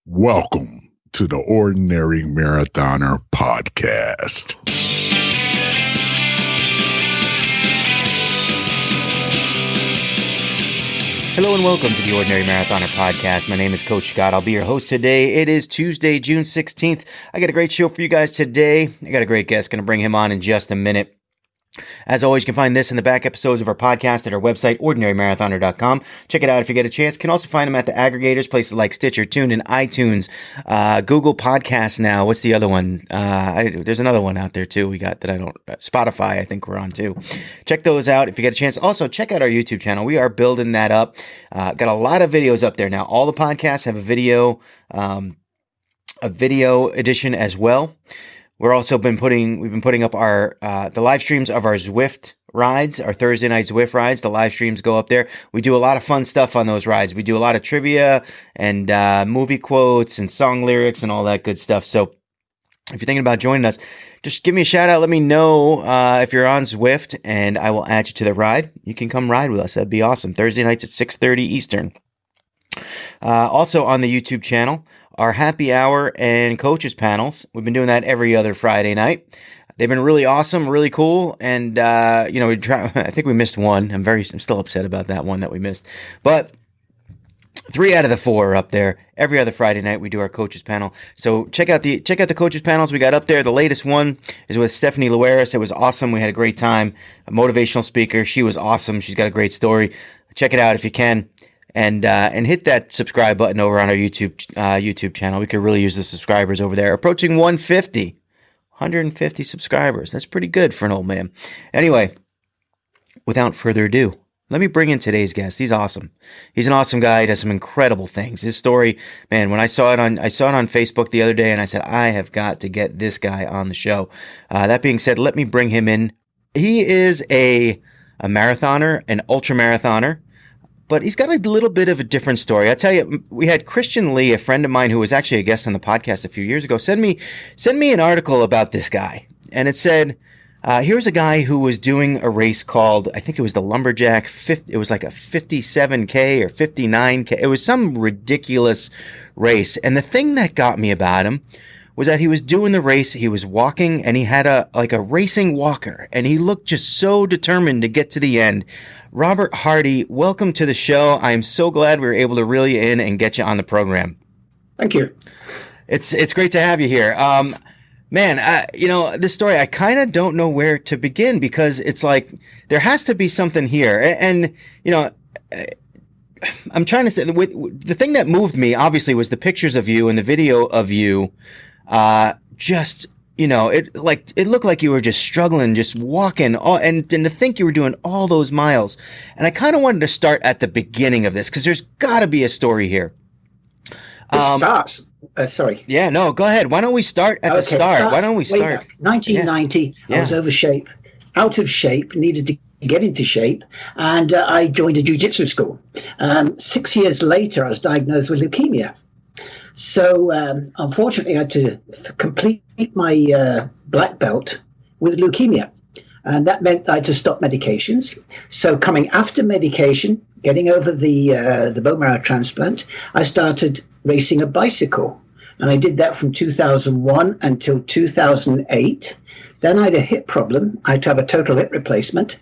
Welcome to the Ordinary Marathoner Podcast. Hello and welcome to the Ordinary Marathoner Podcast. My name is Coach Scott. I'll be your host today. It is Tuesday, June 16th. I got a great show for you guys today. I got a great guest. Going to bring him on in just a minute. As always, you can find this in the back episodes of our podcast at our website, ordinarymarathoner.com. Check it out if you get a chance. You can also find them at the aggregators, places like Stitcher, TuneIn, iTunes, Google Podcasts now. What's the other one? There's another one out there, too, we got that I don't... Spotify, I think we're on, too. Check those out if you get a chance. Also, check out our YouTube channel. We are building that up. Got a lot of videos up there now. All the podcasts have a video edition as well. We've been putting up our the live streams of our Zwift rides, our Thursday night Zwift rides. The live streams go up there. We do a lot of fun stuff on those rides. We do a lot of trivia and movie quotes and song lyrics and all that good stuff. So if you're thinking about joining us, just give me a shout out. Let me know if you're on Zwift, and I will add you to the ride. You can come ride with us. That'd be awesome. Thursday nights at 6:30 Eastern. Also on the YouTube channel, our happy hour and coaches panels. We've been doing that every other Friday night. They've been really awesome, really cool. And, I think we missed one. I'm still upset about that one that we missed, but 3 out of the 4 are up there. Every other Friday night, we do our coaches panel. So check out the coaches panels we got up there. The latest one is with Stephanie Luaris. It was awesome. We had a great time. A motivational speaker. She was awesome. She's got a great story. Check it out if you can. And hit that subscribe button over on our YouTube channel. We could really use the subscribers over there. Approaching 150 subscribers. That's pretty good for an old man. Anyway, without further ado, let me bring in today's guest. He's awesome. He's an awesome guy. He does some incredible things. His story, man, when I saw it on Facebook the other day, and I said, I have got to get this guy on the show. That being said, let me bring him in. He is a marathoner, an ultramarathoner. But he's got a little bit of a different story. I'll tell you, we had Christian Lee, a friend of mine who was actually a guest on the podcast a few years ago, send me an article about this guy. And it said, here's a guy who was doing a race called, I think it was the Lumberjack, it was like a 57K or 59K. It was some ridiculous race. And the thing that got me about him was that he was doing the race, he was walking, and he had a racing walker, and he looked just so determined to get to the end. Robert Hardy, welcome to the show. I'm so glad we were able to reel you in and get you on the program. Thank you. It's great to have you here. This story, I kind of don't know where to begin, because it's like there has to be something here. And I'm trying to say, the thing that moved me, obviously, was the pictures of you and the video of you. It looked like you were just struggling, just walking, and to think you were doing all those miles. And I kind of wanted to start at the beginning of this, because there's got to be a story here. Sorry. Yeah, no, go ahead. Why don't we start at the start? Why don't we start? 1990, yeah. I was out of shape, needed to get into shape, and I joined a jiu-jitsu school. 6 years later, I was diagnosed with leukemia. So, unfortunately, I had to complete my black belt with leukemia. And that meant I had to stop medications. So coming after medication, getting over the bone marrow transplant, I started racing a bicycle. And I did that from 2001 until 2008. Then I had a hip problem. I had to have a total hip replacement.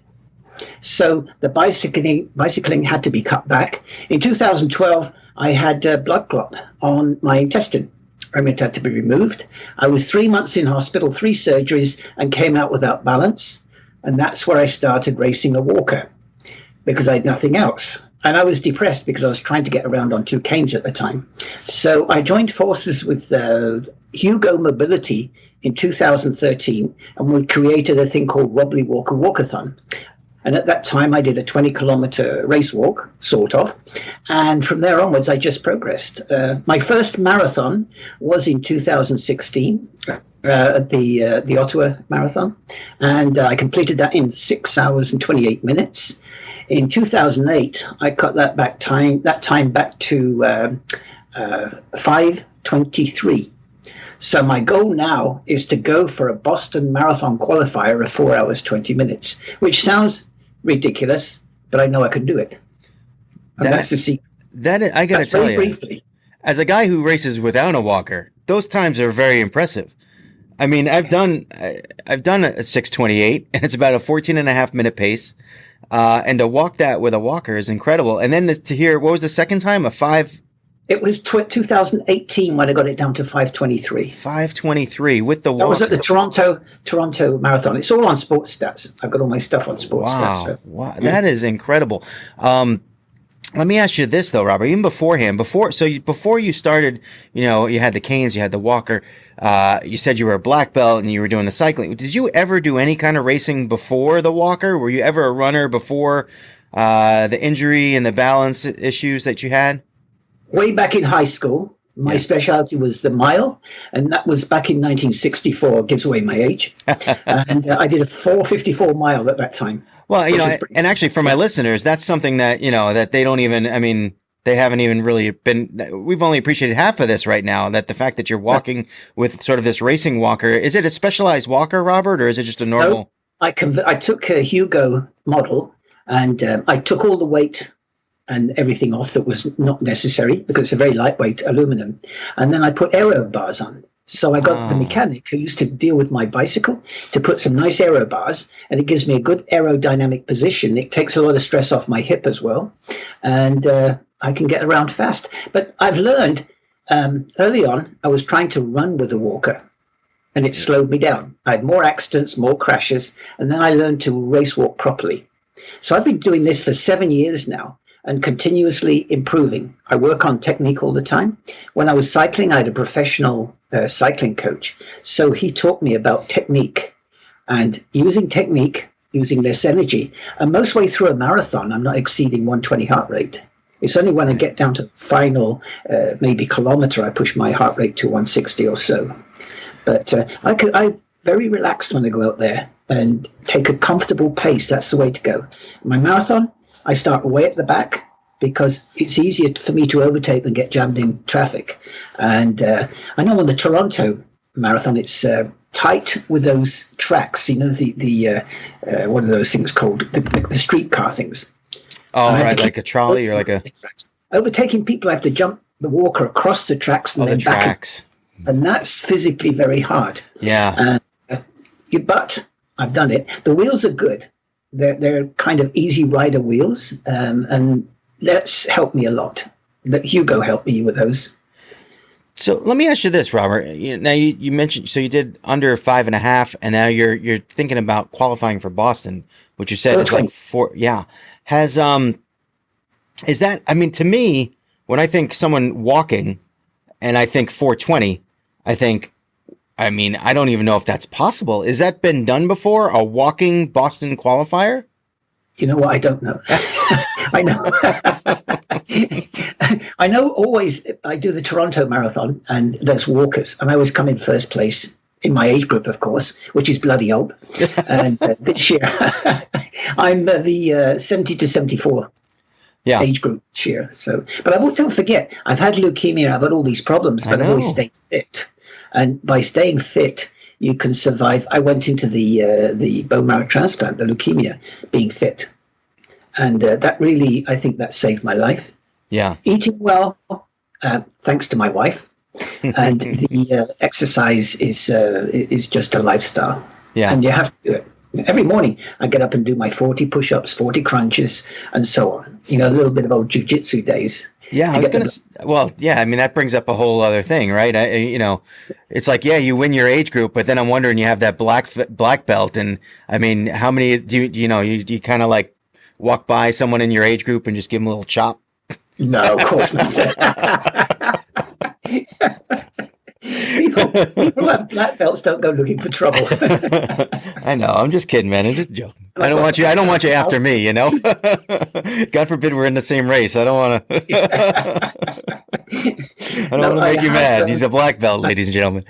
So the bicycling had to be cut back. In 2012, I had a blood clot on my intestine. It had to be removed. I was 3 months in hospital, 3 surgeries, and came out without balance. And that's where I started racing a walker, because I had nothing else. And I was depressed because I was trying to get around on 2 canes at the time. So I joined forces with Hugo Mobility in 2013, and we created a thing called Wobbly Walker Walkathon. And at that time, I did a 20-kilometer race walk, sort of. And from there onwards, I just progressed. My first marathon was in 2016 at the Ottawa Marathon. And I completed that in 6 hours and 28 minutes. In 2008, I cut that time back to 5:23. So my goal now is to go for a Boston Marathon qualifier of 4 hours, 20 minutes, which sounds ridiculous, but I know I can do it. And that's the secret. I got to tell you. Briefly. as a guy who races without a walker, those times are very impressive. I mean, I've done a 6:28, and it's about a 14.5 minute pace. And to walk that with a walker is incredible. And then to hear, what was the second time? A 5? It was 2018 when I got it down to 5:23. 5:23 with the walker. That was at the Toronto Marathon. It's all on Sports Stats. I've got all my stuff on Sports Stats. So. Wow, that is incredible. Let me ask you this though, Robert. Even before you started, you had the canes, you had the walker. You said you were a black belt and you were doing the cycling. Did you ever do any kind of racing before the walker? Were you ever a runner before the injury and the balance issues that you had? Way back in high school, my specialty was the mile, and that was back in 1964. Gives away my age. And I did a 4:54 mile at that time. Well, and actually for my listeners, that's something that, that they don't even, I mean, they haven't even really we've only appreciated half of this right now, that the fact that you're walking with sort of this racing walker. Is it a specialized walker, Robert, or is it just a normal? No, I took a Hugo model, and I took all the weight and everything off that was not necessary, because it's a very lightweight aluminum. And then I put aero bars on. So I got the mechanic who used to deal with my bicycle to put some nice aero bars, and it gives me a good aerodynamic position. It takes a lot of stress off my hip as well, and I can get around fast. But I've learned early on, I was trying to run with a walker, and it slowed me down. I had more accidents, more crashes, and then I learned to race walk properly. So I've been doing this for 7 years now, and continuously improving. I work on technique all the time. When I was cycling, I had a professional cycling coach. So he taught me about technique and using technique, using less energy. And most way through a marathon, I'm not exceeding 120 heart rate. It's only when I get down to the final, maybe kilometer, I push my heart rate to 160 or so. But I'm very relaxed when I go out there and take a comfortable pace. That's the way to go. My marathon, I start way at the back because it's easier for me to overtake than get jammed in traffic. And I know on the Toronto Marathon, it's tight with those tracks, the what are those things called? The streetcar things. Oh, right, like a trolley or like a... Overtaking people, I have to jump the walker across the tracks and then back. And that's physically very hard. Yeah. But I've done it. The wheels are good. They're kind of easy rider wheels, and that's helped me a lot. That Hugo helped me with those. So let me ask you this, Robert. Now you mentioned, so you did under 5.5, and now you're thinking about qualifying for Boston, which you said is like 4. Yeah, is that? I mean, to me, when I think someone walking, and I think 4:20, I don't even know if that's possible. Has that been done before? A walking Boston qualifier? You know what? I don't know. I know. I know always I do the Toronto Marathon and there's walkers, and I always come in first place in my age group, of course, which is bloody old. And this year, I'm the 70 to 74 age group this year. So, but don't forget, I've had leukemia, I've had all these problems, but I've always stayed fit. And by staying fit, you can survive. I went into the bone marrow transplant, the leukemia, being fit. And that really, I think that saved my life. Yeah. Eating well, thanks to my wife. And the exercise is just a lifestyle. Yeah. And you have to do it. Every morning, I get up and do my 40 push-ups, 40 crunches, and so on. A little bit of old jiu-jitsu days. Yeah, I was I mean, that brings up a whole other thing, right? It's like, you win your age group, but then I'm wondering, you have that black belt, and I mean, how many do you kind of like walk by someone in your age group and just give them a little chop? No, of course not. People who have black belts don't go looking for trouble. I know. I'm just kidding, man. I'm just joking. I don't want you after me, God forbid we're in the same race. I don't want to. I don't want to make you mad. He's a black belt, ladies and gentlemen.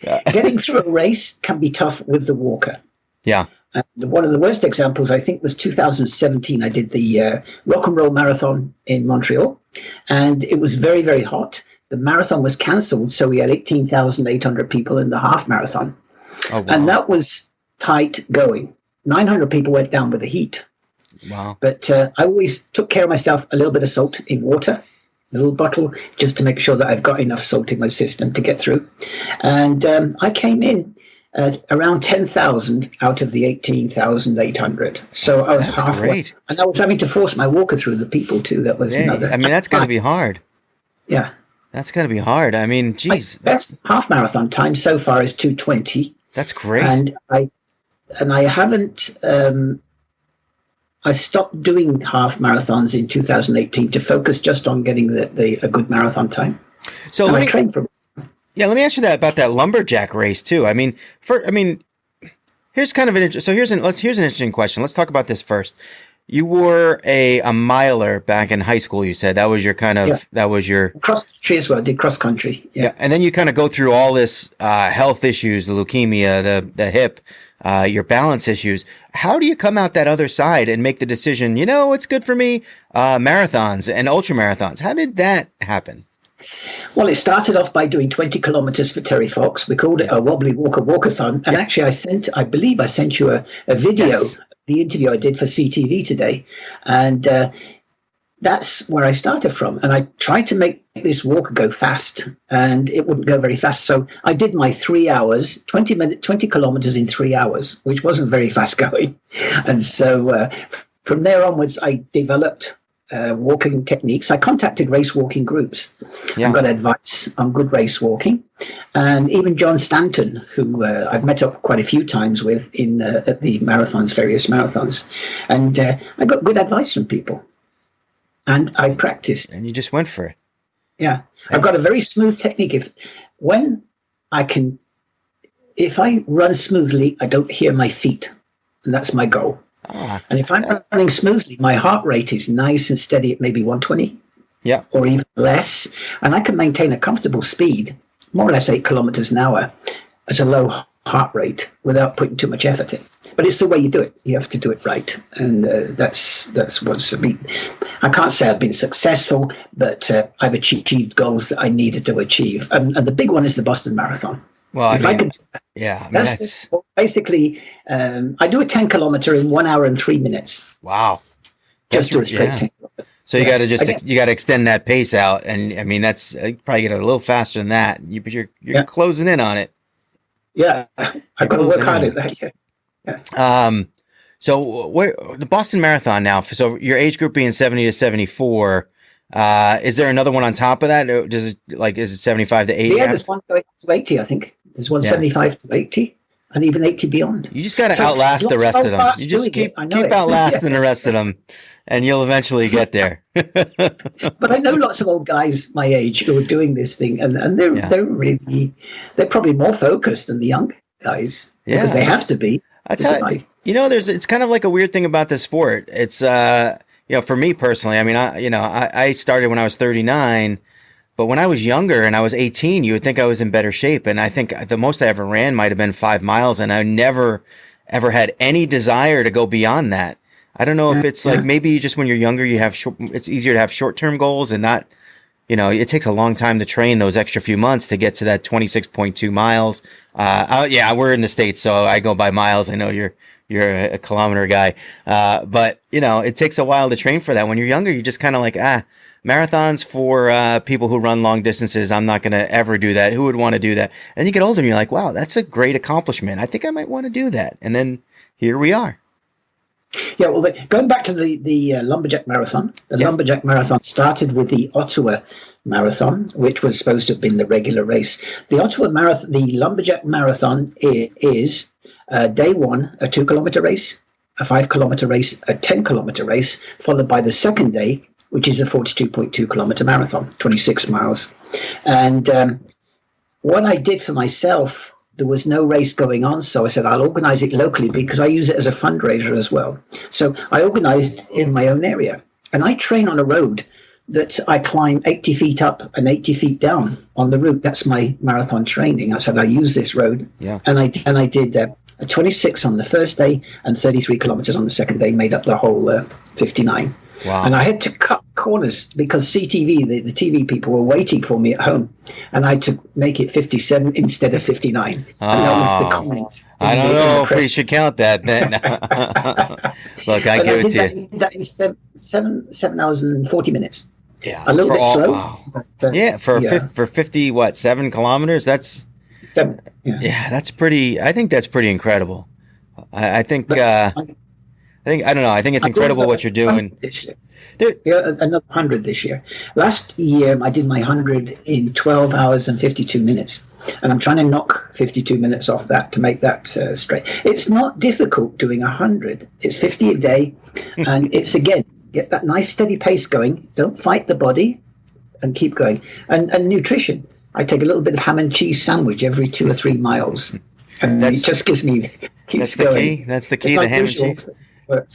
Getting through a race can be tough with the walker. Yeah. And one of the worst examples, I think, was 2017. I did the Rock and Roll Marathon in Montreal, and it was very, very hot. The marathon was cancelled, so we had 18,800 people in the half marathon. Oh, wow. And that was tight going. 900 people went down with the heat. Wow. But I always took care of myself, a little bit of salt in water, little bottle, just to make sure that I've got enough salt in my system to get through. And I came in at around 10,000 out of the 18,800. So I was That's halfway. great. And I was having to force my walker through the people too. That was another. I mean, that's got to be hard. Yeah. That's got to be hard. I mean, geez. Best half marathon time so far is 2:20. That's great. And I haven't. I stopped doing half marathons in 2018 to focus just on getting a good marathon time. So and I trained for. Yeah, let me ask you about that lumberjack race too. I mean, here's kind of an here's an interesting question. Let's talk about this first. You were a miler back in high school. You said that was your that was your cross country as well. I did cross country. Yeah, and then you kind of go through all this health issues, the leukemia, the hip, your balance issues. How do you come out that other side and make the decision? You know, it's good for me. Marathons and ultramarathons. How did that happen? Well, it started off by doing 20 kilometers for Terry Fox. We called it a wobbly walkathon. And actually, I believe I sent you a video. Yes. The interview I did for CTV today, and that's where I started from. And I tried to make this walk go fast, and it wouldn't go very fast. So I did my 3 hours, 20 kilometers in 3 hours, which wasn't very fast going. And so from there onwards, I developed walking techniques. I contacted race walking groups and got advice on good race walking. And even John Stanton, who I've met up quite a few times with at the marathons, various marathons. And I got good advice from people. And I practiced. And you just went for it. Yeah. I've got a very smooth technique. If I run smoothly, I don't hear my feet. And that's my goal. And if I'm running smoothly, my heart rate is nice and steady at maybe 120 or even less. And I can maintain a comfortable speed, more or less 8 kilometers an hour at a low heart rate without putting too much effort in. But it's the way you do it. You have to do it right. And that's what's, I can't say I've been successful, but I've achieved goals that I needed to achieve. And the big one is the Boston Marathon. Well, I can do that. Yeah, that's basically. I do a 10 kilometer in 1 hour and 3 minutes. Wow, just do a straight 10 kilometers. So you got to you got to extend that pace out, and I mean that's you probably get a little faster than that. But you're closing in on it. Yeah, I've got to work hard at that. Yeah. So the Boston Marathon now. So your age group being 70 to 74. Is there another one on top of that? Or is it 75 to 80? Yeah, there's one going to 80, I think. There's one 75 to 80 and even 80 beyond. You just got to outlast the rest of them. You just keep outlasting the rest of them and you'll eventually get there. But I know lots of old guys my age who are doing this thing and they're probably more focused than the young guys because they have to be. I tell you, it's kind of like a weird thing about this sport. It's, for me personally, I mean, I started when I was 39, but when I was younger and I was 18, you would think I was in better shape. And I think the most I ever ran might have been 5 miles. And I never, ever had any desire to go beyond that. I don't know if it's like maybe just when you're younger, it's easier to have short-term goals and not, it takes a long time to train those extra few months to get to that 26.2 miles. We're in the States, so I go by miles. I know you're a kilometer guy. But it takes a while to train for that. When you're younger, you're just kind of like, marathons for people who run long distances. I'm not going to ever do that. Who would want to do that? And you get older and you're like, wow, that's a great accomplishment. I think I might want to do that. And then here we are. Yeah, well, going back to the Lumberjack Marathon, Lumberjack Marathon started with the Ottawa Marathon, which was supposed to have been the regular race. The Lumberjack Marathon is day one, a 2 kilometer race, a 5 kilometer race, a 10 kilometer race, followed by the second day, which is a 42.2 kilometer marathon, 26 miles. And what I did for myself, there was no race going on, so I said I'll organize it locally because I use it as a fundraiser as well. So I organized in my own area, and I train on a road that I climb 80 feet up and 80 feet down on the route. That's my marathon training. I said I use this road, and I did a 26 on the first day and 33 kilometers on the second day, made up the whole 59. Wow. And I had to cut corners because CTV, the TV people, were waiting for me at home. And I had to make it 57 instead of 59. And that was the comment. I don't know if we should count that then. Look, I give it to you. That in 7 hours and 40 minutes. Yeah. A little bit slow. Wow. But, Yeah. For 50, 7 kilometers? Yeah. That's pretty, I think that's pretty incredible. I think, But I don't know. I think it's I did incredible what you're doing. 100 this year. There, Yeah, another 100 this year. Last year, I did my 100 in 12 hours and 52 minutes. And I'm trying to knock 52 minutes off that to make that straight. It's not difficult doing 100. It's 50 a day. And it's, again, get that nice steady pace going. Don't fight the body and keep going. And nutrition. I take a little bit of ham and cheese sandwich every 2 or 3 miles. And it just gives me, keeps going. That's the key, the ham and cheese.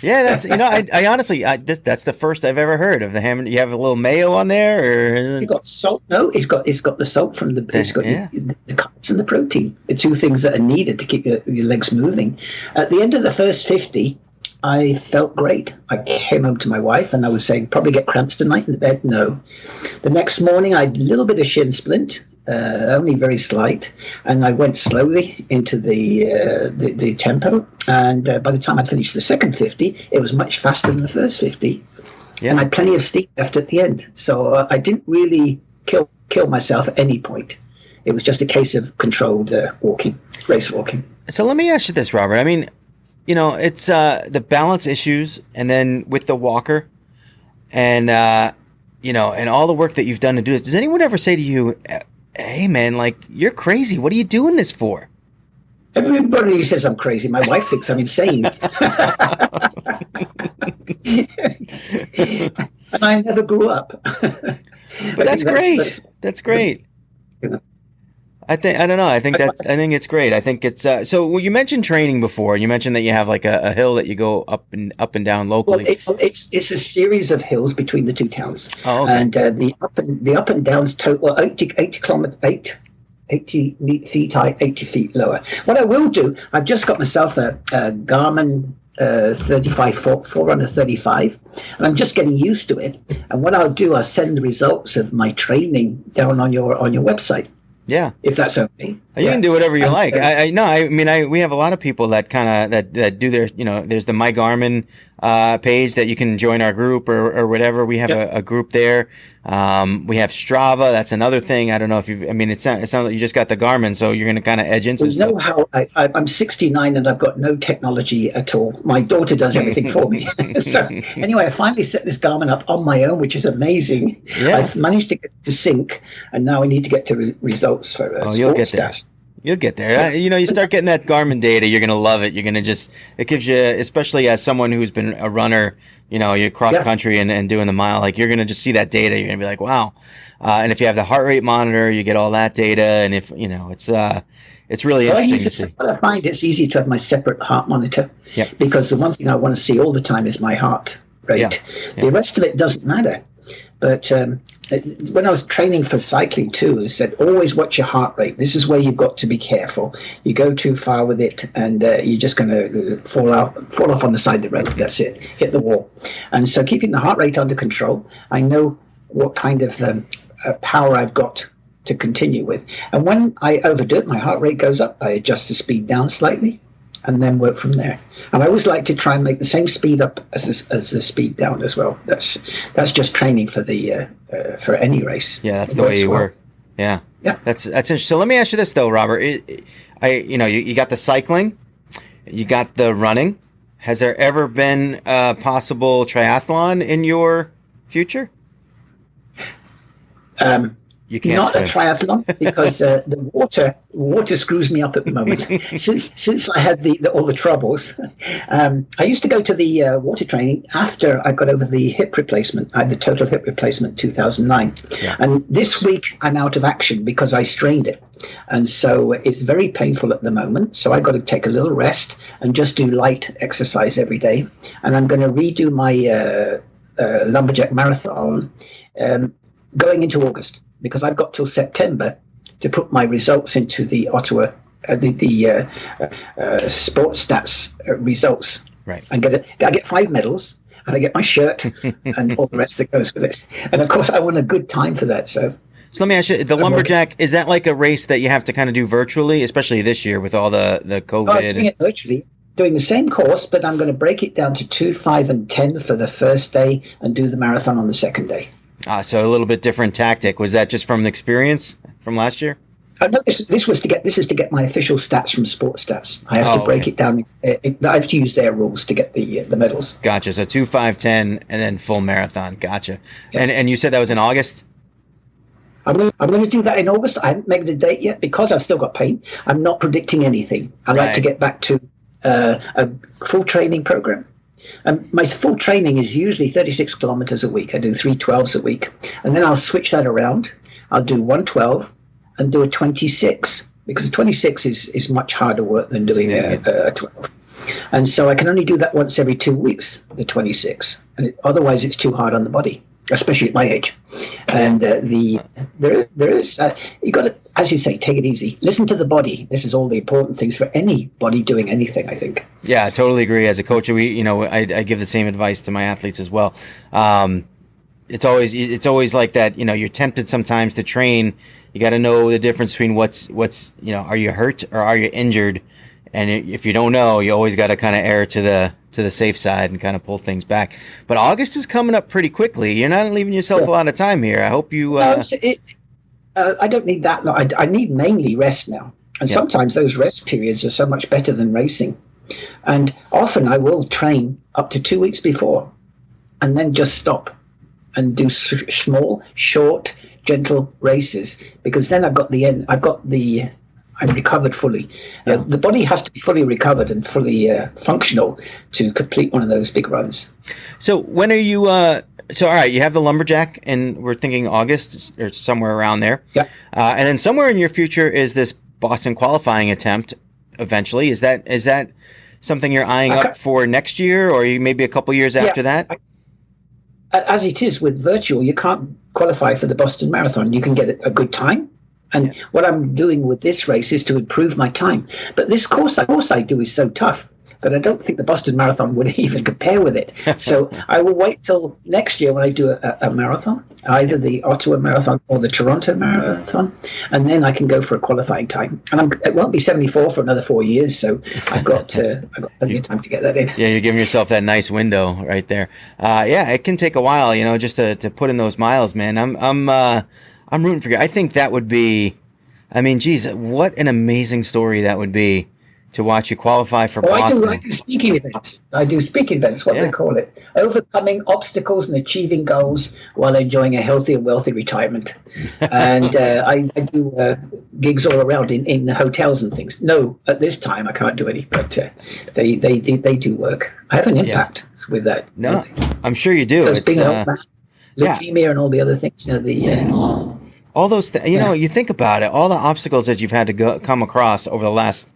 Yeah, that's I honestly that's the first I've ever heard of the ham. You have a little mayo on there, or you got salt? No, it's got the salt from the carbs and the protein, the two things that are needed to keep your legs moving. At the end of the first 50, I felt great. I came home to my wife and I was saying, probably get cramps tonight in the bed. No. The next morning, I had a little bit of shin splint, only very slight, and I went slowly into the tempo. And by the time I'd finished the second 50, it was much faster than the first 50. Yeah. And I had plenty of steam left at the end. So I didn't really kill myself at any point. It was just a case of controlled race walking. So let me ask you this, Robert. I mean, it's the balance issues, and then with the walker, and and all the work that you've done to do this. Does anyone ever say to you, "Hey, man, like you're crazy. What are you doing this for?" Everybody says I'm crazy. My wife thinks I'm insane. And I never grew up. But that's great. That's great. I don't know. I think it's great. I think it's so you mentioned training before. You mentioned that you have like a hill that you go up and down locally. Well, it's a series of hills between the two towns. Oh, okay. And the up and downs total 80 feet high, 80 feet lower. What I will do, I've just got myself a Garmin 35, and I'm just getting used to it. And what I'll do, I'll send the results of my training down on your website. Yeah, if that's okay. You can do whatever you like. We have a lot of people that kind of that do their, there's the My Garmin page that you can join our group or whatever. We have a group there. We have Strava. That's another thing. I don't know if it sounds like you just got the Garmin, so you're going to kind of edge into stuff. You know how I'm 69 and I've got no technology at all. My daughter does everything for me. So anyway, I finally set this Garmin up on my own, which is amazing. Yeah. I've managed to get to sync, and now I need to get to results for you'll get there. Stats. You'll get there. You start getting that Garmin data, you're going to love it. You're going to it gives you, especially as someone who's been a runner, you're cross country and doing the mile, like you're going to just see that data. You're going to be like, wow. And if you have the heart rate monitor, you get all that data. And if, it's really interesting to see. I find it's easy to have my separate heart monitor because the one thing I want to see all the time is my heart rate. Yeah. The rest of it doesn't matter. But when I was training for cycling too, I said, always watch your heart rate. This is where you've got to be careful. You go too far with it and you're just going to fall off on the side of the road. That's it. Hit the wall. And so keeping the heart rate under control, I know what kind of power I've got to continue with. And when I overdo it, my heart rate goes up. I adjust the speed down slightly and then work from there. And I always like to try and make the same speed up as the speed down as well. That's just training for for any race. Yeah, that's the way you work. Yeah. That's interesting. So let me ask you this though, Robert. You got the cycling, you got the running. Has there ever been a possible triathlon in your future? You can't not swim. A triathlon because the water screws me up at the moment. since I had all the troubles, I used to go to the water training after I got over the hip replacement. I had the total hip replacement 2009, and this week I'm out of action because I strained it, and so it's very painful at the moment. So I got to take a little rest and just do light exercise every day. And I'm going to redo my lumberjack marathon going into August, because I've got till September to put my results into the Ottawa, the sports stats results. Right. And I get 5 medals, and I get my shirt and all the rest that goes with it. And of course, I want a good time for that. So let me ask you, the lumberjack, is that like a race that you have to kind of do virtually, especially this year with all the COVID? I'm doing it virtually. Doing the same course, but I'm going to break it down to 2, 5, and 10 for the first day and do the marathon on the second day. So a little bit different tactic. Was that just from the experience from last year? No, this is to get my official stats from Sports Stats. I have to break okay. it down. I have to use their rules to get the medals. Gotcha. So 2, 5, 10, and then full marathon. Gotcha. Yeah. And you said that was in August? I'm going to do that in August. I haven't made the date yet because I've still got pain. I'm not predicting anything. I like to get back to a full training program. My full training is usually 36 kilometers a week. I do 3 12s a week, and then I'll switch that around. I'll do 1 12 and do a 26 because a 26 is much harder work than doing a 12. And so I can only do that once every 2 weeks, the 26, and otherwise it's too hard on the body, especially at my age. And there is you got to, as you say, take it easy. Listen to the body. This is all the important things for anybody doing anything, I think. Yeah, I totally agree. As a coach, I give the same advice to my athletes as well. It's always like that. You're tempted sometimes to train. You got to know the difference between what's are you hurt or are you injured? And if you don't know, you always got to kind of err to the safe side and kind of pull things back. But August is coming up pretty quickly. You're not leaving yourself a lot of time here. I hope you. I don't need that. I need mainly rest now, and sometimes those rest periods are so much better than racing. And often I will train up to 2 weeks before, and then just stop and do small, short, gentle races because then I'm recovered fully. The body has to be fully recovered and fully functional to complete one of those big runs. So when are you? So all right, you have the lumberjack, and we're thinking August or somewhere around there. Yeah. And then somewhere in your future is this Boston qualifying attempt. Eventually, is that something you're eyeing up for next year, or maybe a couple years after that? As it is with virtual, you can't qualify for the Boston Marathon. You can get a good time. And what I'm doing with this race is to improve my time. But this course I do is so tough that I don't think the Boston Marathon would even compare with it. So I will wait till next year when I do a marathon, either the Ottawa Marathon or the Toronto Marathon, and then I can go for a qualifying time. And it won't be 74 for another 4 years, so I've got plenty of time to get that in. Yeah, you're giving yourself that nice window right there. It can take a while, just to put in those miles, man. I'm rooting for you. I think that would be, geez, what an amazing story that would be to watch you qualify for Boston. I do speaking events. What they call it. Overcoming obstacles and achieving goals while enjoying a healthy and wealthy retirement. And I do gigs all around in hotels and things. No, at this time I can't do any, but they do work. I have an impact with that. No, I'm sure you do. It's being an old man, leukemia and all the other things. All those things, you think about it, all the obstacles that you've had to come across over the last,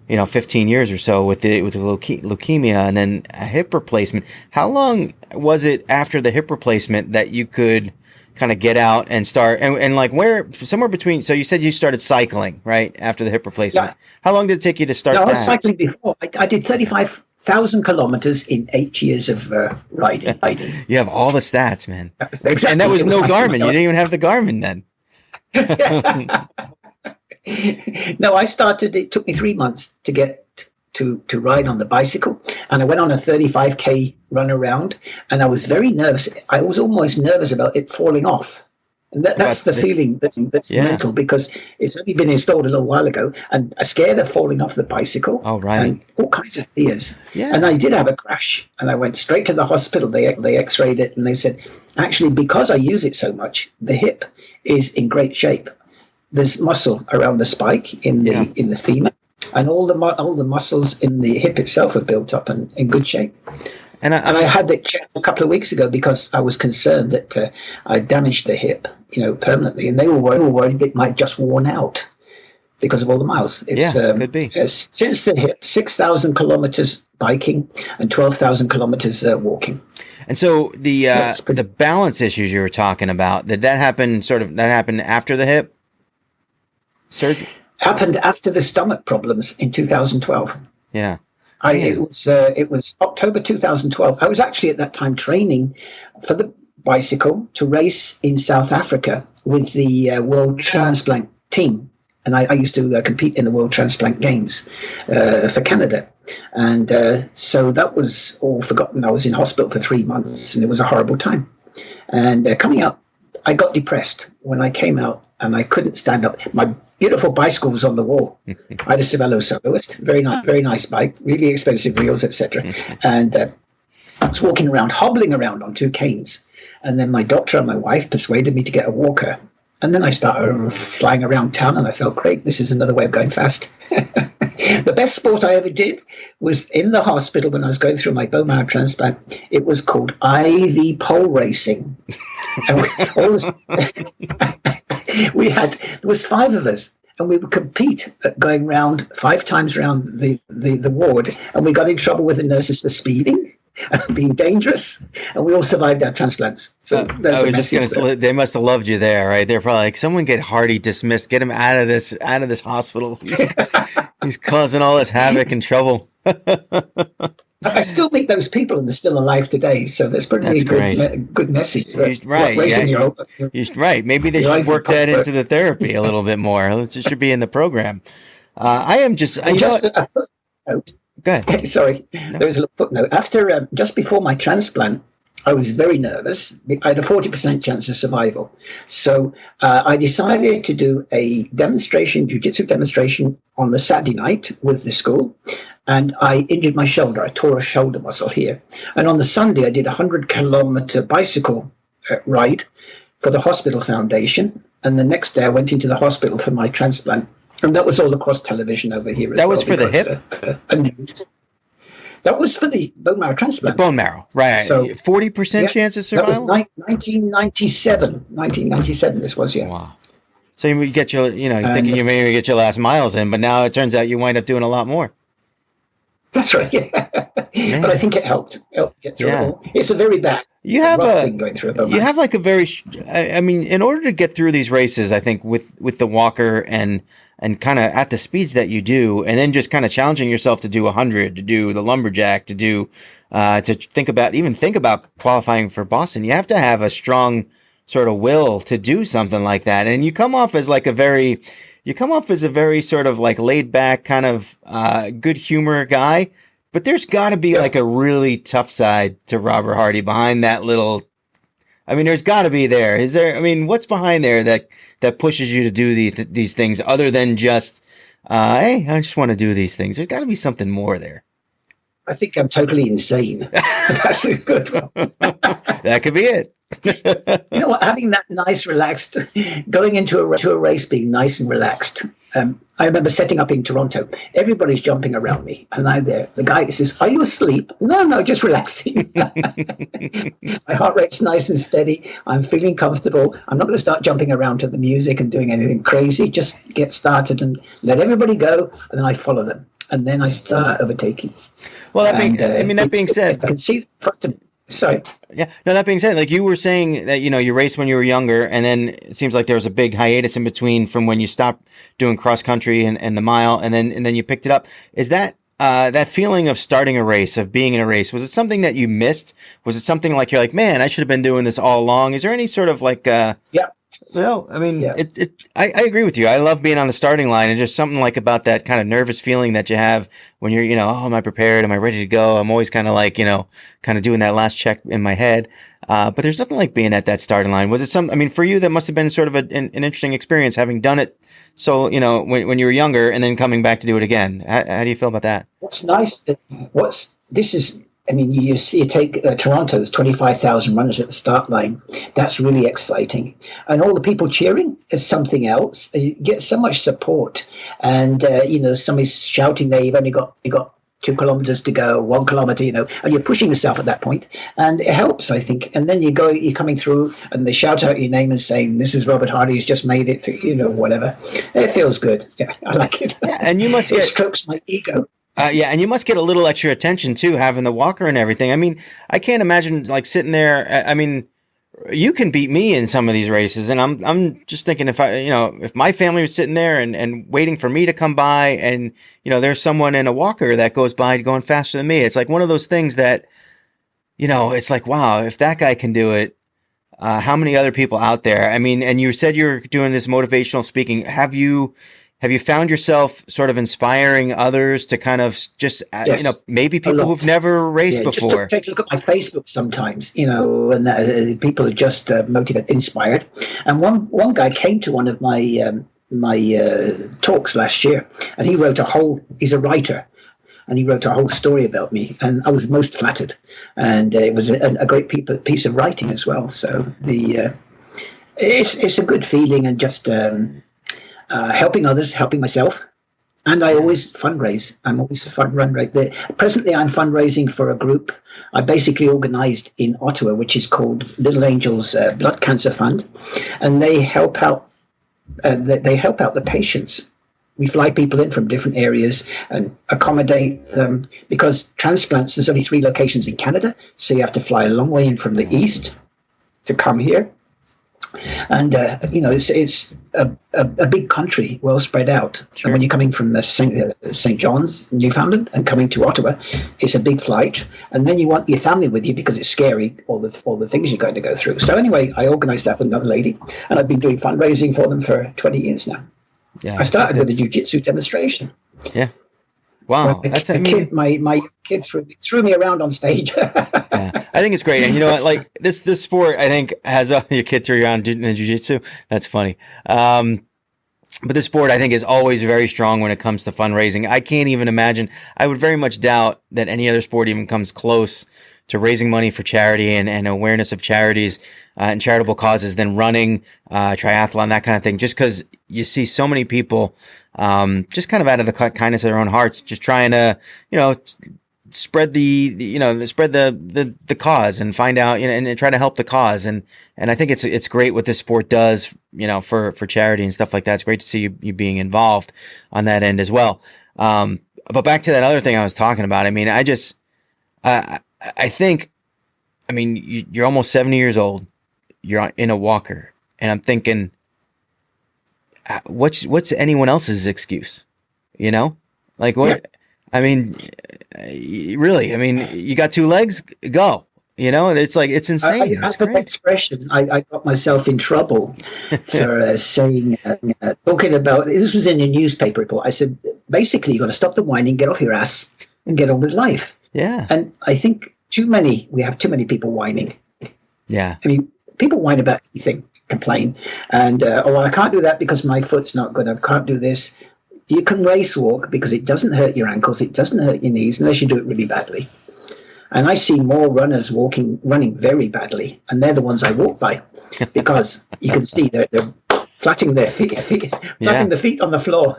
15 years or so with the leukemia and then a hip replacement. How long was it after the hip replacement that you could kind of get out and start and like where somewhere between? So you said you started cycling right after the hip replacement. Yeah. How long did it take you to start? No, I was cycling before. I did 35,000 kilometers in 8 years of riding. You have all the stats, man. Exactly. And that was no Garmin. You didn't even have the Garmin then. No, I started. It took me 3 months to get to ride on the bicycle, and I went on a 35K run around, and I was very nervous. I was almost nervous about it falling off, and that's the feeling that's mental because it's only been installed a little while ago, and I'm scared of falling off the bicycle. Oh, right. And all kinds of fears. Yeah. And I did have a crash, and I went straight to the hospital. They X-rayed it, and they said, actually, because I use it so much, the hip is in great shape. There's muscle around the spike in the femur, and all the muscles in the hip itself are built up and in good shape. And I had that checked a couple of weeks ago because I was concerned that I damaged the hip, permanently, and they were worried that it might just worn out because of all the miles. It's, could be. Since the hip, 6,000 kilometers biking and 12,000 kilometers walking. And so the balance issues you were talking about, did that happen after the hip surgery? Happened after the stomach problems in 2012. Yeah. It was October 2012. I was actually at that time training for the bicycle to race in South Africa with the World Transplant team. And I used to compete in the World Transplant Games for Canada. And so that was all forgotten. I was in hospital for 3 months, and it was a horrible time. And coming out, I got depressed when I came out and I couldn't stand up. My beautiful bicycle was on the wall. I had a Civello Soloist, very nice bike, really expensive wheels, etc. And I was walking around, hobbling around on two canes. And then my doctor and my wife persuaded me to get a walker. And then I started flying around town and I felt, great, this is another way of going fast. The best sport I ever did was in the hospital when I was going through my bone marrow transplant. It was called IV pole racing. And there was 5 of us, and we would compete at going round 5 times around the ward, and we got in trouble with the nurses for speeding and being dangerous, and we all survived our transplants. So I was just gonna. They must have loved you there, right? They're probably like, someone get Hardy dismissed, get him out of this hospital. He's causing all this havoc and trouble. I still meet those people, and they're still alive today. So that's pretty good message. Right, right. Maybe they should work that into the therapy a little bit more. It should be in the program. I am just. A footnote. Go ahead. Sorry, there was a little footnote. After just before my transplant, I was very nervous. I had a 40% chance of survival. So I decided to do a jiu-jitsu demonstration on the Saturday night with the school. And I injured my shoulder. I tore a shoulder muscle here. And on the Sunday, I did a 100-kilometer bicycle ride for the hospital foundation. And the next day, I went into the hospital for my transplant. And that was all across television over here. That was for the hip? News. That was for the bone marrow transplant. The bone marrow, right. So 40% chance of survival? That was 1997. 1997 this was, yeah. Wow. So you get your, thinking you maybe get your last miles in, but now it turns out you wind up doing a lot more. That's right, yeah. But I think it helped get through it all. It's a very bad thing going through a bone marrow. You have like a very, in order to get through these races, I think with the walker and kind of at the speeds that you do, and then just kind of challenging yourself to do 100, to do the lumberjack, to do, to think about qualifying for Boston, you have to have a strong sort of will to do something like that. And you come off as a very sort of like laid back kind of, good humor guy, but there's gotta be like a really tough side to Robert Hardy behind that little, there's gotta be there. Is there, what's behind there that pushes you to do these things other than just, hey, I just want to do these things? There's gotta be something more there. I think I'm totally insane. That's a good one. That could be it. You know what? Having that nice, relaxed, going into a race, being nice and relaxed. I remember setting up in Toronto. Everybody's jumping around me, and the guy says, "Are you asleep?" No, just relaxing. My heart rate's nice and steady. I'm feeling comfortable. I'm not going to start jumping around to the music and doing anything crazy. Just get started and let everybody go, and then I follow them, and then I start overtaking. Well, that being said, I can see the front of me. Sorry. Yeah. No, that being said, like you were saying that, you raced when you were younger, and then it seems like there was a big hiatus in between from when you stopped doing cross country and the mile, and then you picked it up. Is that feeling of starting a race, of being in a race, was it something that you missed? Was it something like you're like, man, I should have been doing this all along? Is there any sort of like, yeah. I agree with you. I love being on the starting line, and just something like about that kind of nervous feeling that you have when you're, oh, am I prepared? Am I ready to go? I'm always kind of like, kind of doing that last check in my head. But there's nothing like being at that starting line. Was it for you, that must have been sort of an interesting experience, having done it. So, when you were younger and then coming back to do it again. How do you feel about that? What's nice, you take Toronto, there's 25,000 runners at the start line. That's really exciting. And all the people cheering is something else. You get so much support. And, somebody's shouting there, you got 2 kilometers to go, 1 kilometer, and you're pushing yourself at that point. And it helps, I think. And then you're coming through and they shout out your name and saying, this is Robert Hardy, who's just made it, whatever. It feels good. Yeah, I like it. Yeah, and you must it strokes my ego. And you must get a little extra attention too, having the walker and everything. I can't imagine like sitting there. You can beat me in some of these races, and I'm just thinking if my family was sitting there and waiting for me to come by, and there's someone in a walker that goes by going faster than me. It's like one of those things that, it's like, wow, if that guy can do it, how many other people out there? And you said you're doing this motivational speaking. Have you have you found yourself sort of inspiring others to kind of just, Yes, maybe a people who've lot. never raced Yeah, just before? take a look at my Facebook sometimes, and people are just motivated, inspired. And one guy came to one of my talks last year, and he's a writer, and he wrote a whole story about me, and I was most flattered. And it was a great piece of writing as well. So it's a good feeling, and just helping others, helping myself. And I always fundraise. I'm always fundraising. Presently, I'm fundraising for a group I basically organised in Ottawa, which is called Little Angels Blood Cancer Fund, and they help out. They help out the patients. We fly people in from different areas and accommodate them, because transplants, there's only 3 locations in Canada, so you have to fly a long way in from the east to come here. And it's a big country, well spread out. Sure. And when you're coming from St. John's, Newfoundland, and coming to Ottawa, it's a big flight. And then you want your family with you because it's scary, all the things you're going to go through. So anyway, I organised that with another lady, and I've been doing fundraising for them for 20 years now. Yeah, I started with a jiu-jitsu demonstration. Yeah. Wow. My kid threw me around on stage. Yeah, I think it's great. And you know what, like this sport, I think has your kid throw you around in jiu-jitsu. That's funny. But this sport, I think, is always very strong when it comes to fundraising. I can't even imagine. I would very much doubt that any other sport even comes close to raising money for charity and awareness of charities and charitable causes than running, triathlon, that kind of thing. Just because you see so many people, just kind of out of the kindness of their own hearts, just trying to, spread the cause and find out, and try to help the cause. And I think it's great what this sport does, for charity and stuff like that. It's great to see you being involved on that end as well. But back to that other thing I was talking about. I mean, I think, you're almost 70 years old. You're in a walker, and I'm thinking, what's anyone else's excuse? Like what? Yeah. Really, you got 2 legs, go. It's like, it's insane. That's an expression. I got myself in trouble for saying, talking about, this was in a newspaper report. I said, basically, you got to stop the whining, get off your ass, and get on with life. Yeah. And I think we have too many people whining. Yeah. People whine about anything, complain. And, I can't do that because my foot's not good. I can't do this. You can race walk because it doesn't hurt your ankles. It doesn't hurt your knees unless you do it really badly. And I see more runners running very badly. And they're the ones I walk by, because you can see they're flattening their feet, flattening the feet on the floor.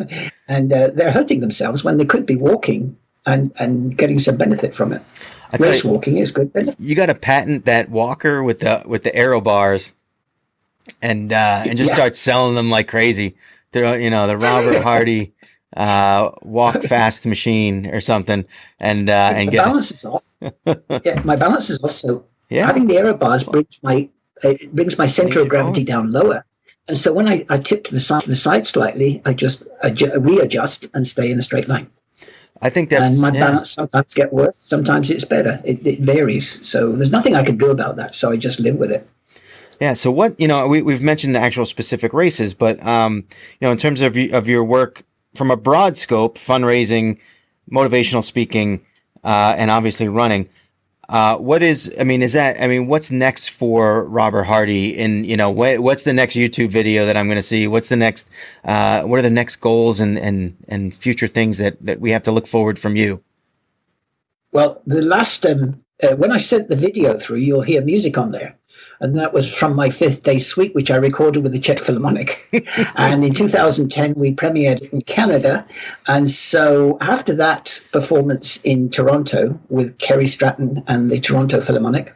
And they're hurting themselves when they could be walking and getting some benefit from it. Race walking is good. You got to patent that walker with the aero bars, and just start selling them like crazy. The Robert Hardy walk fast machine or something, and get balance is off. Yeah, my balance is off. So yeah, having the aero bars brings my center of gravity down lower. And so when I tip to the side slightly, I just readjust and stay in a straight line. I think that's... And my balance sometimes gets worse, sometimes it's better. It varies. So there's nothing I can do about that. So I just live with it. Yeah. So what, we've mentioned the actual specific races, but, in terms of your work from a broad scope, fundraising, motivational speaking, and obviously running, what's next for Robert Hardy? And, what's the next YouTube video that I'm going to see? What's the next, what are the next goals and future things that we have to look forward from you? Well, the last, when I sent the video through, you'll hear music on there. And that was from my 5th Day Suite, which I recorded with the Czech Philharmonic. And in 2010, we premiered it in Canada. And so after that performance in Toronto with Kerry Stratton and the Toronto Philharmonic,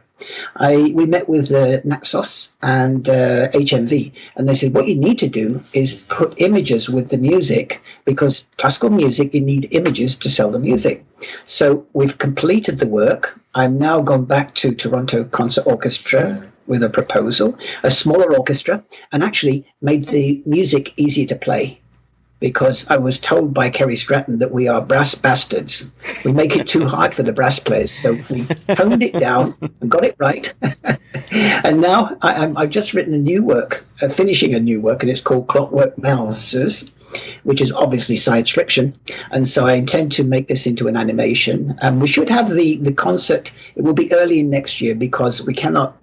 we met with Naxos and HMV. And they said, what you need to do is put images with the music, because classical music, you need images to sell the music. So we've completed the work. I'm now gone back to Toronto Concert Orchestra with a proposal, a smaller orchestra, and actually made the music easier to play. because I was told by Kerry Stratton that we are brass bastards. We make it too hard for the brass players. So we honed it down and got it right. And now I've just written a new work, finishing a new work, and it's called Clockwork Mouses, which is obviously science fiction. And so I intend to make this into an animation. And we should have the concert. It will be early in next year because we cannot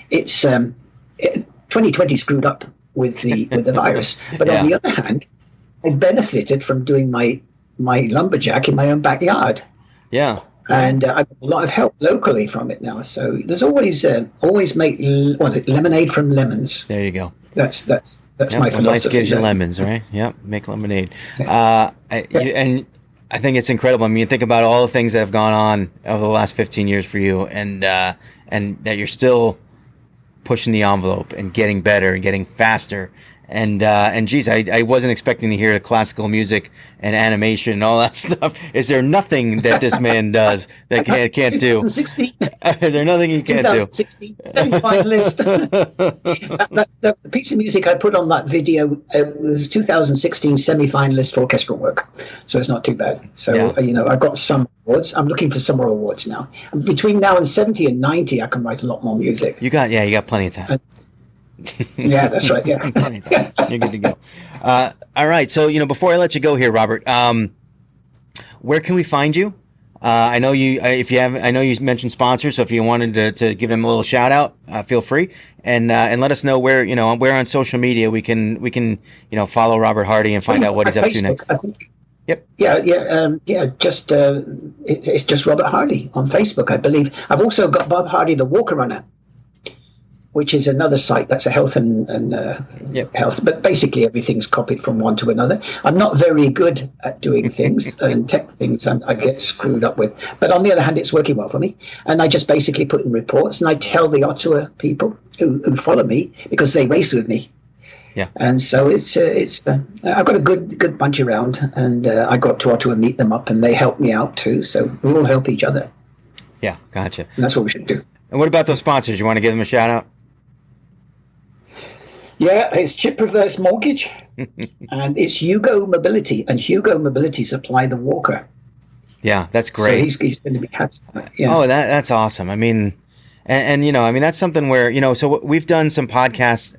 it's 2020 screwed up with the virus. But on the other hand, I benefited from doing my lumberjack in my own backyard. Yeah. And I've got a lot of help locally from it now. So there's always make lemonade from lemons. There you go. That's my philosophy. Life gives you lemons, right? Yep. Make lemonade. And I think it's incredible. I mean, think about all the things that have gone on over the last 15 years for you, and that you're still pushing the envelope and getting better and getting faster. And geez, I wasn't expecting to hear the classical music and animation and all that stuff. Is there nothing that this man does that can't do? 2016. Is there nothing he can't do? 2016 semi-finalist. The piece of music I put on that video, it was 2016 semi-finalist for orchestral work, so it's not too bad. So I got some awards. I'm looking for some more awards now. Between now and 70 and 90, I can write a lot more music. You got plenty of time. Yeah, that's right. Yeah, you're good to go. All right. So, before I let you go here, Robert, where can we find you? I know you. I know you mentioned sponsors. So if you wanted to give them a little shout out, feel free and let us know where where on social media we can follow Robert Hardy and find out what he's up to next. I think. Yep. Yeah. Just it's just Robert Hardy on Facebook, I believe. I've also got Bob Hardy, the Walker Runner, which is another site that's a health and health, but basically everything's copied from one to another. I'm not very good at doing things and tech things, and I get screwed up with. But on the other hand, it's working well for me, and I just basically put in reports, and I tell the Ottawa people who follow me because they race with me. Yeah, and so it's I've got a good bunch around, and I got to Ottawa meet them up, and they help me out too. So we all help each other. Yeah, gotcha. And that's what we should do. And what about those sponsors? You want to give them a shout out? Yeah, it's Chip Reverse Mortgage, and it's Hugo Mobility, and Hugo Mobility supply the walker. Yeah, that's great. So he's going to be happy for that. Yeah. Oh, that's awesome. I mean, and that's something where so we've done some podcasts.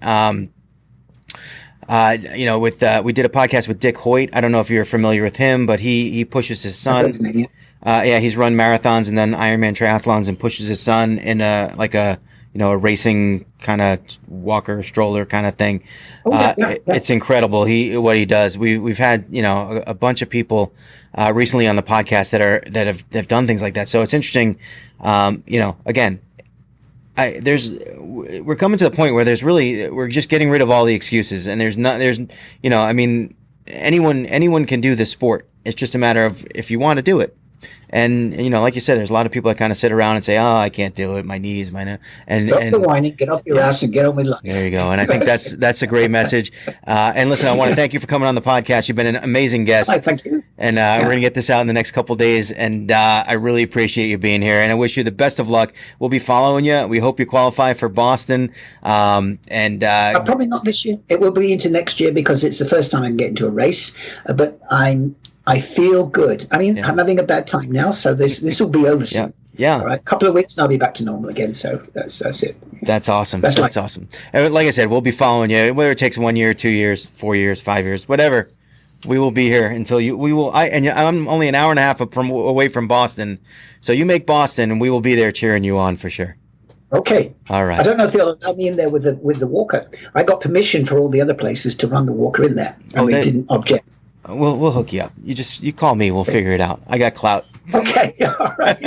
We did a podcast with Dick Hoyt. I don't know if you're familiar with him, but he pushes his son. His name, yeah. He's run marathons and then Ironman triathlons and pushes his son in a racing kind of walker stroller kind of thing. It's incredible. What he does. We've had, a bunch of people, recently on the podcast that have done things like that. So it's interesting. Again, we're coming to the point where we're just getting rid of all the excuses, and anyone can do this sport. It's just a matter of if you want to do it. And like you said, there's a lot of people that kind of sit around and say, "Oh, I can't do it. My knees, stop the whining, get off your ass, and get on with life." There you go. And I think that's a great message. And listen, I want to thank you for coming on the podcast. You've been an amazing guest. Hi, thank you. And we're gonna get this out in the next couple of days. And I really appreciate you being here. And I wish you the best of luck. We'll be following you. We hope you qualify for Boston. Probably not this year. It will be into next year because it's the first time I can get into a race. But I feel good. I mean, I'm having a bad time now, so this will be over soon. Yeah. All right. A couple of weeks and I'll be back to normal again. So that's it. That's awesome. That's awesome. And like I said, we'll be following you, whether it takes 1 year, 2 years, 4 years, 5 years, whatever. We will be here until I'm only an hour and a half away from Boston. So you make Boston and we will be there cheering you on for sure. Okay. All right. I don't know if they'll allow me in there with the walker. I got permission for all the other places to run the walker in there, and they didn't object. We'll hook you up. You call me. We'll figure it out. I got clout. Okay. All right.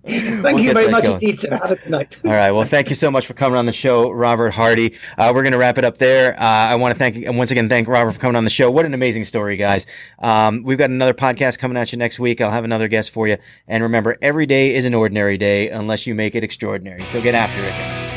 Thank you very much indeed, sir. Have a good night. All right. Well, thank you so much for coming on the show, Robert Hardy. We're going to wrap it up there. I want to once again thank Robert for coming on the show. What an amazing story, guys. We've got another podcast coming at you next week. I'll have another guest for you. And remember, every day is an ordinary day unless you make it extraordinary. So get after it, guys.